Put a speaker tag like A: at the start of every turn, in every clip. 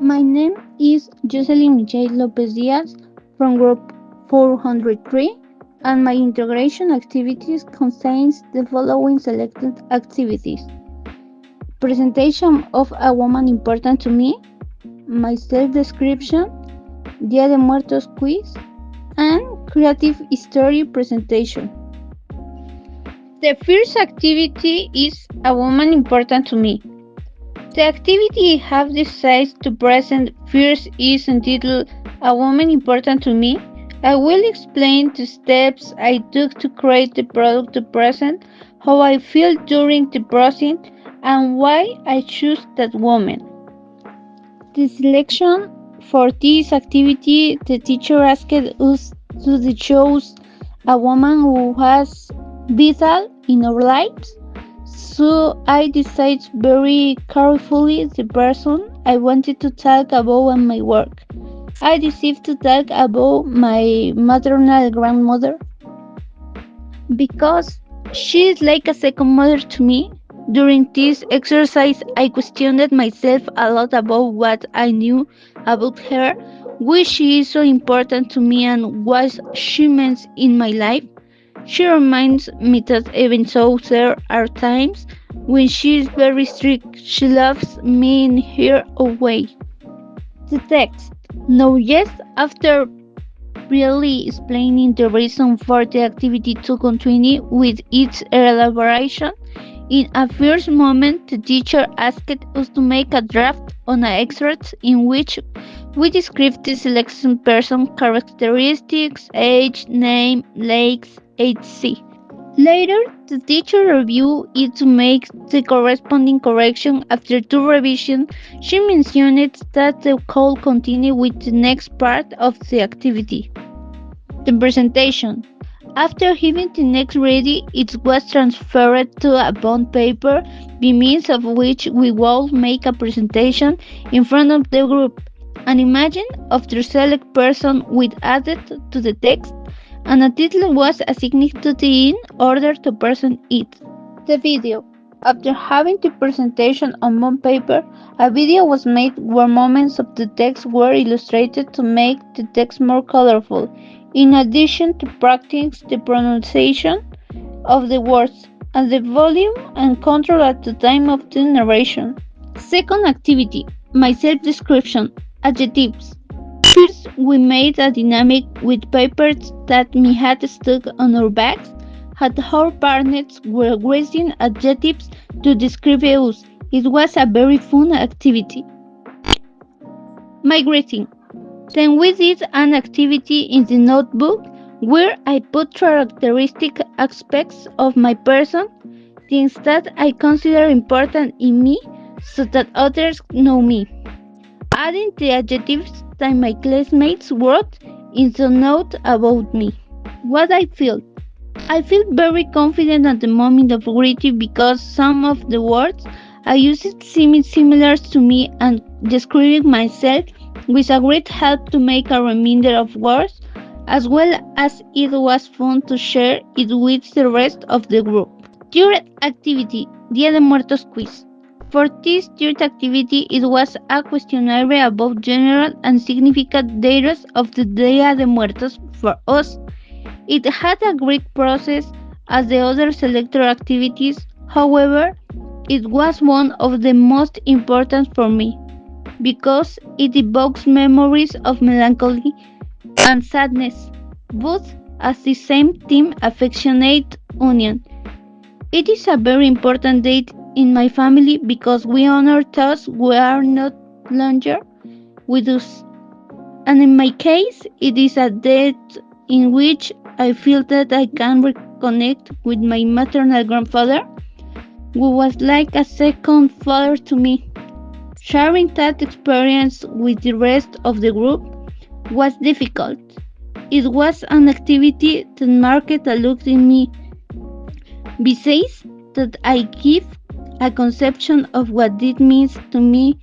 A: My name is Yoselin M López D from Group 403, and my integration activities contains the following selected activities: presentation of a woman important to me, my self-description, Dia de Muertos quiz, and creative story presentation. The first activity is a woman important to me. The activity I have decided to present first is entitled A Woman Important to Me. I will explain the steps I took to create the product to present, how I feel during the process, and why I choose that woman. The selection for this activity, the teacher asked us to choose a woman who has vital in our lives. So I decided very carefully the person I wanted to talk about in my work. I decided to talk about my maternal grandmother because she is like a second mother to me. During this exercise, I questioned myself a lot about what I knew about her, why she is so important to me, and what she means in my life. She reminds me that even though there are times when she is very strict, she loves me in her own way. The text. Now, yes, after really explaining the reason for the activity to continue with its elaboration, in a first moment the teacher asked us to make a draft on an extract in which we describe the selection person characteristics, age, name, likes, etc. Later, the teacher reviewed it to make the corresponding correction. After two revisions, she mentioned that they could continue with the next part of the activity. The presentation. After having the next ready, it was transferred to a bond paper by means of which we would make a presentation in front of the group. An image of the select person was added to the text, and a title was assigned to the in order to present it. The video. After having the presentation on bond paper, a video was made where moments of the text were illustrated to make the text more colorful, in addition to practice the pronunciation of the words and the volume and control at the time of the narration. Second activity, my self-description, adjectives. First, we made a dynamic with papers that we had stuck on our bags, had our partners were using adjectives to describe us. It was a very fun activity. My greeting. Then we did an activity in the notebook where I put characteristic aspects of my person, things that I consider important in me so that others know me. Adding the adjectives that my classmates wrote in the note about me. What I feel. I feel very confident at the moment of greeting because some of the words I used seem similar to me, and describing myself with a great help to make a reminder of words, as well as it was fun to share it with the rest of the group. Third activity, Dia de Muertos quiz. For this third activity, it was a questionnaire about general and significant dates of the Dia de Muertos for us. It had a great process as the other selector activities, however, it was one of the most important for me because it evokes memories of melancholy and sadness, both as the same theme affectionate union. It is a very important date in my family because we honor those who are not longer with us. And in my case, it is a date in which I feel that I can reconnect with my maternal grandfather, who was like a second father to me. Sharing that experience with the rest of the group was difficult. It was an activity that marked a look in me. Besides that I give a conception of what it means to me,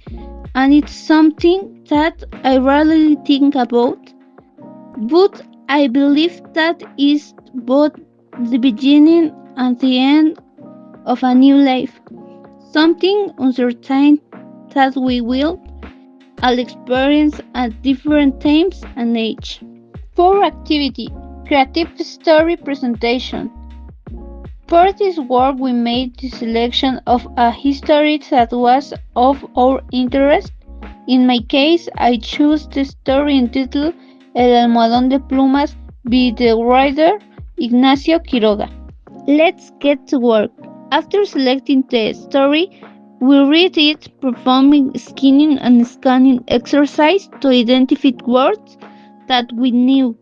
A: and it's something that I rarely think about, but I believe that is both the beginning and the end of a new life, something uncertain that we will I'll experience at different times and age. 4 activity. Creative story presentation. For this work we made the selection of a history that was of our interest. In my case, I chose the story entitled El almohadón de plumas by the writer Ignacio Quiroga. Let's get to work. After selecting the story, we read it, performing scanning and scanning exercise to identify words that we knew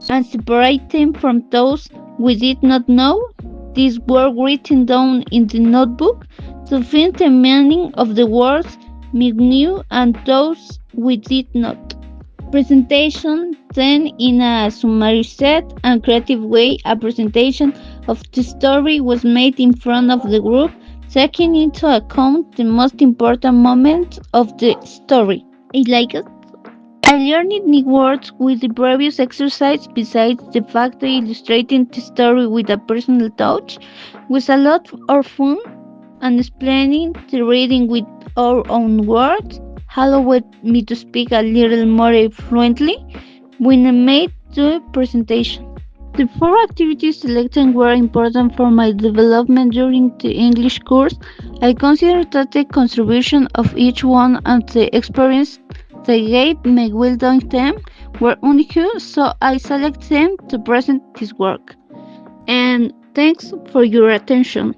A: and separate them from those we did not know. These were written down in the notebook to find the meaning of the words we knew and those we did not. Presentation. Then, in a summarized and creative way, a presentation of the story was made in front of the group, taking into account the most important moments of the story. I like it. I learned new words with the previous exercise besides the fact that illustrating the story with a personal touch was a lot of fun, and explaining the reading with our own words allowed me to speak a little more fluently when I made the presentation. The 4 activities selected were important for my development during the English course. I consider that the contribution of each one and the experience they gave me while doing them were unique, so I select them to present this work. And thanks for your attention.